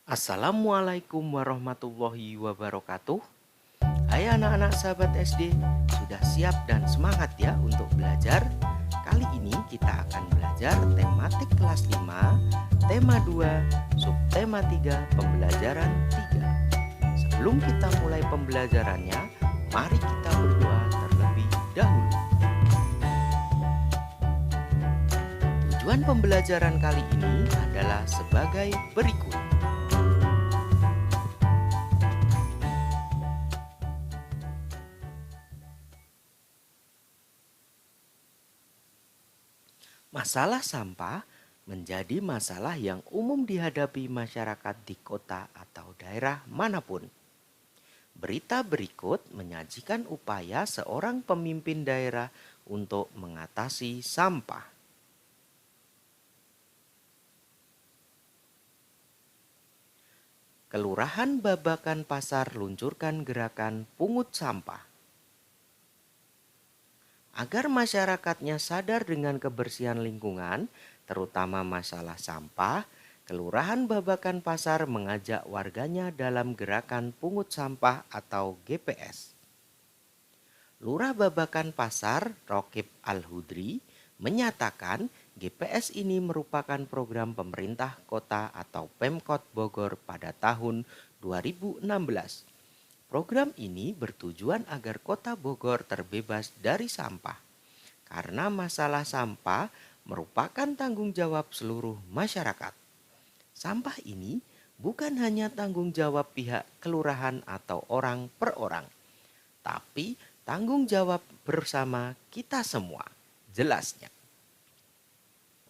Assalamualaikum warahmatullahi wabarakatuh. Hai anak-anak sahabat SD, sudah siap dan semangat ya untuk belajar? Kali ini kita akan belajar tematik kelas 5, tema 2, subtema 3, pembelajaran 3. Sebelum kita mulai pembelajarannya, mari kita berdoa terlebih dahulu. Tujuan pembelajaran kali ini adalah sebagai berikut. Masalah sampah menjadi masalah yang umum dihadapi masyarakat di kota atau daerah manapun. Berita berikut menyajikan upaya seorang pemimpin daerah untuk mengatasi sampah. Kelurahan Babakan Pasar luncurkan gerakan pungut sampah. Agar masyarakatnya sadar dengan kebersihan lingkungan, terutama masalah sampah, Kelurahan Babakan Pasar mengajak warganya dalam gerakan pungut sampah atau GPS. Lurah Babakan Pasar, Rokib Al-Hudri, menyatakan GPS ini merupakan program pemerintah kota atau Pemkot Bogor pada tahun 2016. Program ini bertujuan agar kota Bogor terbebas dari sampah. Karena masalah sampah merupakan tanggung jawab seluruh masyarakat. Sampah ini bukan hanya tanggung jawab pihak kelurahan atau orang per orang, tapi tanggung jawab bersama kita semua. Jelasnya,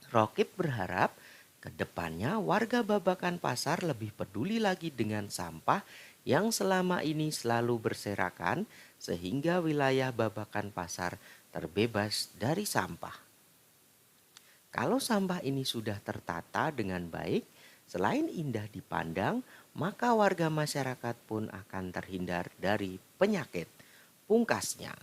Rokib berharap ke depannya warga Babakan Pasar lebih peduli lagi dengan sampah yang selama ini selalu berserakan sehingga wilayah Babakan Pasar terbebas dari sampah. Kalau sampah ini sudah tertata dengan baik, selain indah dipandang, maka warga masyarakat pun akan terhindar dari penyakit. Pungkasnya.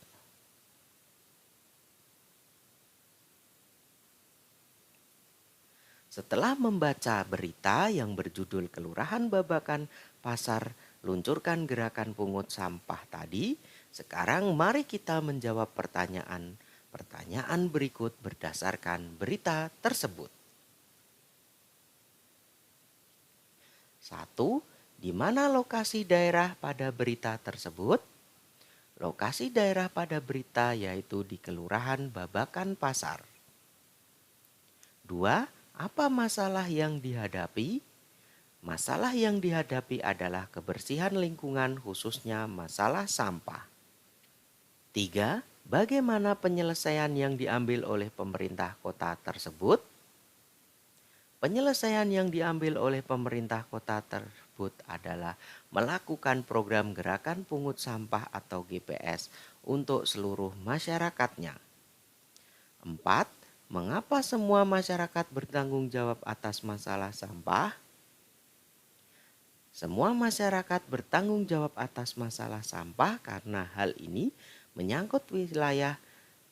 Setelah membaca berita yang berjudul Kelurahan Babakan Pasar luncurkan gerakan pungut sampah tadi, sekarang mari kita menjawab pertanyaan berikut berdasarkan berita tersebut. 1. Di mana lokasi daerah pada berita tersebut? Lokasi daerah pada berita yaitu di Kelurahan Babakan Pasar. 2. Apa masalah yang dihadapi? Masalah yang dihadapi adalah kebersihan lingkungan khususnya masalah sampah. 3. Bagaimana penyelesaian yang diambil oleh pemerintah kota tersebut? Penyelesaian yang diambil oleh pemerintah kota tersebut adalah melakukan program gerakan pungut sampah atau GPS untuk seluruh masyarakatnya. 4. Mengapa semua masyarakat bertanggung jawab atas masalah sampah? Semua masyarakat bertanggung jawab atas masalah sampah karena hal ini menyangkut wilayah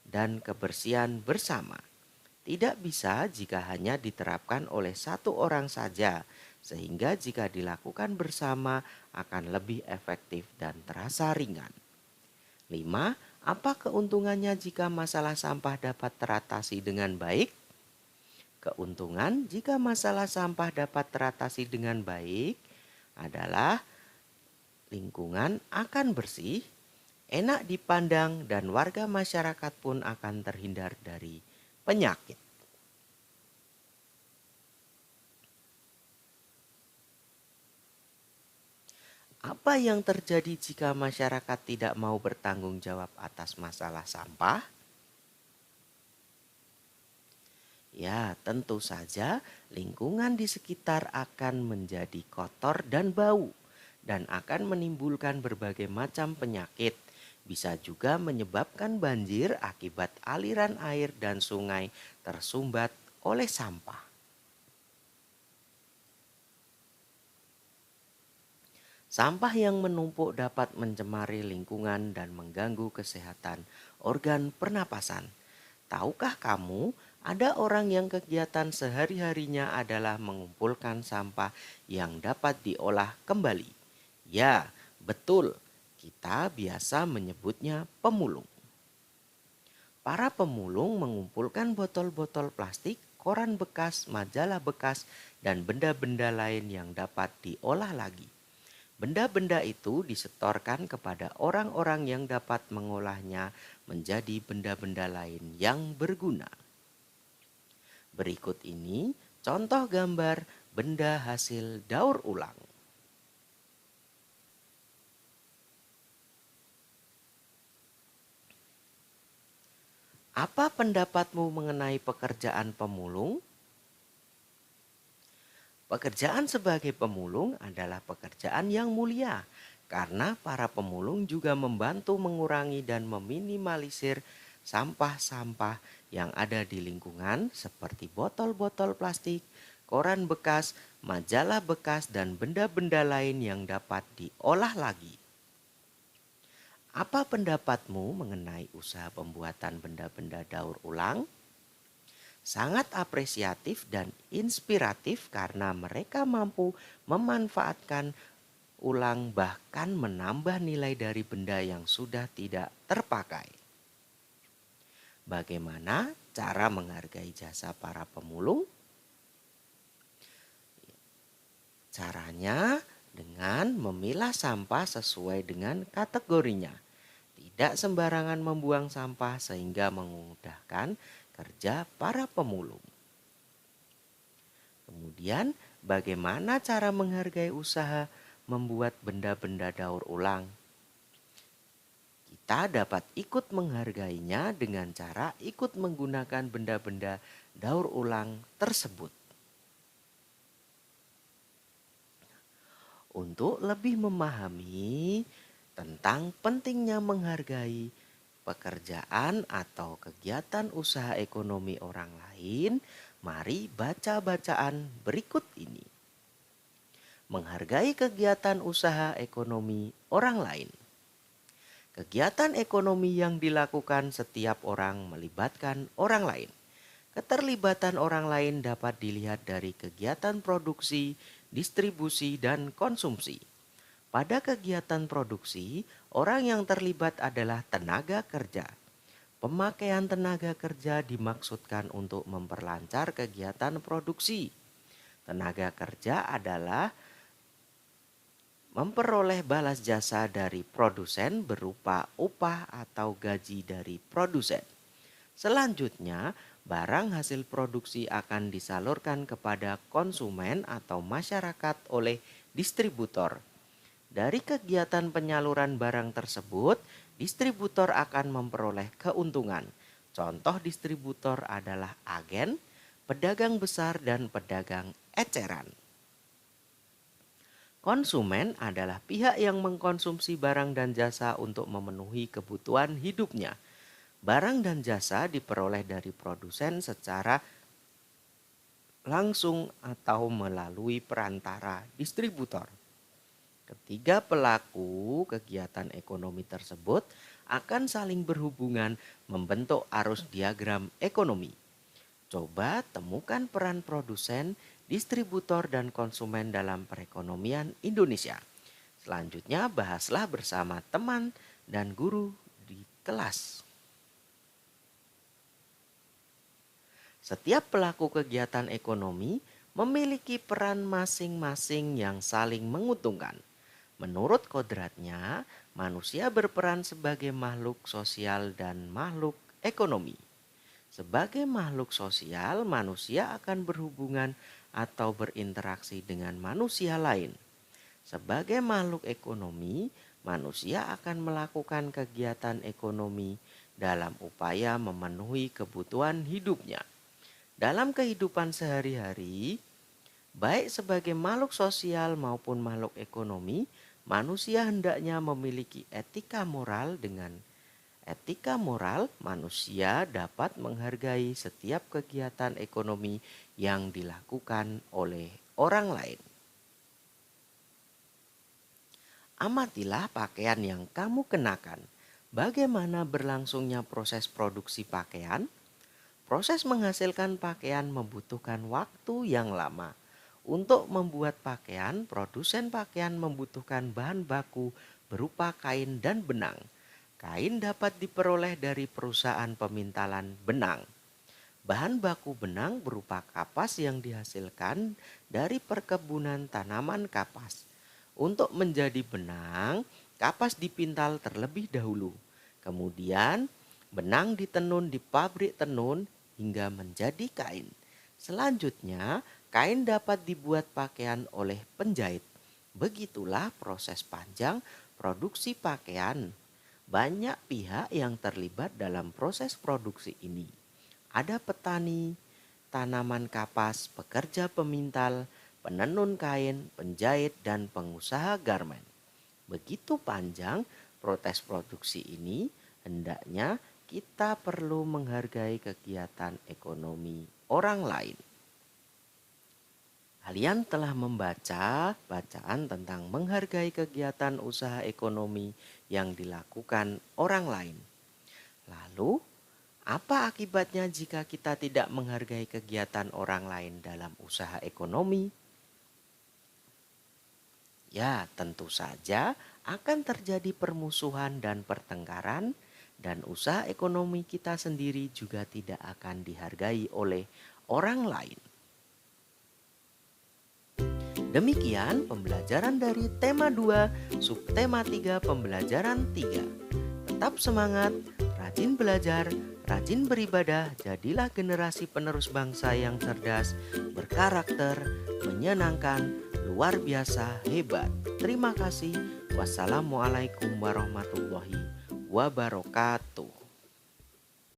dan kebersihan bersama. Tidak bisa jika hanya diterapkan oleh satu orang saja, sehingga jika dilakukan bersama akan lebih efektif dan terasa ringan. 5. Apa keuntungannya jika masalah sampah dapat teratasi dengan baik? Keuntungan jika masalah sampah dapat teratasi dengan baik adalah lingkungan akan bersih, enak dipandang dan warga masyarakat pun akan terhindar dari penyakit. Apa yang terjadi jika masyarakat tidak mau bertanggung jawab atas masalah sampah? Ya, tentu saja lingkungan di sekitar akan menjadi kotor dan bau dan akan menimbulkan berbagai macam penyakit. Bisa juga menyebabkan banjir akibat aliran air dan sungai tersumbat oleh sampah. Sampah yang menumpuk dapat mencemari lingkungan dan mengganggu kesehatan organ pernapasan. Tahukah kamu Ada orang yang kegiatan sehari-harinya adalah mengumpulkan sampah yang dapat diolah kembali. Ya, betul. Kita biasa menyebutnya pemulung. Para pemulung mengumpulkan botol-botol plastik, koran bekas, majalah bekas, dan benda-benda lain yang dapat diolah lagi. Benda-benda itu disetorkan kepada orang-orang yang dapat mengolahnya menjadi benda-benda lain yang berguna. Berikut ini contoh gambar benda hasil daur ulang. Apa pendapatmu mengenai pekerjaan pemulung? Pekerjaan sebagai pemulung adalah pekerjaan yang mulia karena para pemulung juga membantu mengurangi dan meminimalisir sampah-sampah yang ada di lingkungan seperti botol-botol plastik, koran bekas, majalah bekas, dan benda-benda lain yang dapat diolah lagi. Apa pendapatmu mengenai usaha pembuatan benda-benda daur ulang? Sangat apresiatif dan inspiratif karena mereka mampu memanfaatkan ulang bahkan menambah nilai dari benda yang sudah tidak terpakai. Bagaimana cara menghargai jasa para pemulung? Caranya dengan memilah sampah sesuai dengan kategorinya. Tidak sembarangan membuang sampah sehingga memudahkan kerja para pemulung. Kemudian, bagaimana cara menghargai usaha membuat benda-benda daur ulang? Kita dapat ikut menghargainya dengan cara ikut menggunakan benda-benda daur ulang tersebut. Untuk lebih memahami tentang pentingnya menghargai pekerjaan atau kegiatan usaha ekonomi orang lain, mari baca bacaan berikut ini. Menghargai kegiatan usaha ekonomi orang lain. Kegiatan ekonomi yang dilakukan setiap orang melibatkan orang lain. Keterlibatan orang lain dapat dilihat dari kegiatan produksi, distribusi, dan konsumsi. Pada kegiatan produksi, orang yang terlibat adalah tenaga kerja. Pemakaian tenaga kerja dimaksudkan untuk memperlancar kegiatan produksi. Tenaga kerja adalah memperoleh balas jasa dari produsen berupa upah atau gaji dari produsen. Selanjutnya, barang hasil produksi akan disalurkan kepada konsumen atau masyarakat oleh distributor. Dari kegiatan penyaluran barang tersebut, distributor akan memperoleh keuntungan. Contoh distributor adalah agen, pedagang besar, dan pedagang eceran. Konsumen adalah pihak yang mengkonsumsi barang dan jasa untuk memenuhi kebutuhan hidupnya. Barang dan jasa diperoleh dari produsen secara langsung atau melalui perantara distributor. Ketiga pelaku kegiatan ekonomi tersebut akan saling berhubungan membentuk arus diagram ekonomi. Coba temukan peran produsen, distributor, dan konsumen dalam perekonomian Indonesia. Selanjutnya bahaslah bersama teman dan guru di kelas. Setiap pelaku kegiatan ekonomi memiliki peran masing-masing yang saling menguntungkan. Menurut kodratnya, manusia berperan sebagai makhluk sosial dan makhluk ekonomi. Sebagai makhluk sosial, manusia akan berhubungan atau berinteraksi dengan manusia lain. Sebagai makhluk ekonomi, manusia akan melakukan kegiatan ekonomi dalam upaya memenuhi kebutuhan hidupnya. Dalam kehidupan sehari-hari, baik sebagai makhluk sosial maupun makhluk ekonomi, manusia hendaknya memiliki etika moral. Dengan etika moral, manusia dapat menghargai setiap kegiatan ekonomi yang dilakukan oleh orang lain. Amatilah pakaian yang kamu kenakan. Bagaimana berlangsungnya proses produksi pakaian? Proses menghasilkan pakaian membutuhkan waktu yang lama. Untuk membuat pakaian, produsen pakaian membutuhkan bahan baku berupa kain dan benang. Kain dapat diperoleh dari perusahaan pemintalan benang. Bahan baku benang berupa kapas yang dihasilkan dari perkebunan tanaman kapas. Untuk menjadi benang, kapas dipintal terlebih dahulu. Kemudian, benang ditenun di pabrik tenun hingga menjadi kain. Selanjutnya, kain dapat dibuat pakaian oleh penjahit. Begitulah proses panjang produksi pakaian. Banyak pihak yang terlibat dalam proses produksi ini. Ada petani, tanaman kapas, pekerja pemintal, penenun kain, penjahit, dan pengusaha garmen. Begitu panjang proses produksi ini, hendaknya kita perlu menghargai kegiatan ekonomi orang lain. Kalian telah membaca bacaan tentang menghargai kegiatan usaha ekonomi yang dilakukan orang lain. Lalu, apa akibatnya jika kita tidak menghargai kegiatan orang lain dalam usaha ekonomi? Ya, tentu saja akan terjadi permusuhan dan pertengkaran, dan usaha ekonomi kita sendiri juga tidak akan dihargai oleh orang lain. Demikian pembelajaran dari tema 2, subtema 3, pembelajaran 3. Tetap semangat, rajin belajar, rajin beribadah, jadilah generasi penerus bangsa yang cerdas, berkarakter, menyenangkan, luar biasa, hebat. Terima kasih. Wassalamualaikum warahmatullahi wabarakatuh.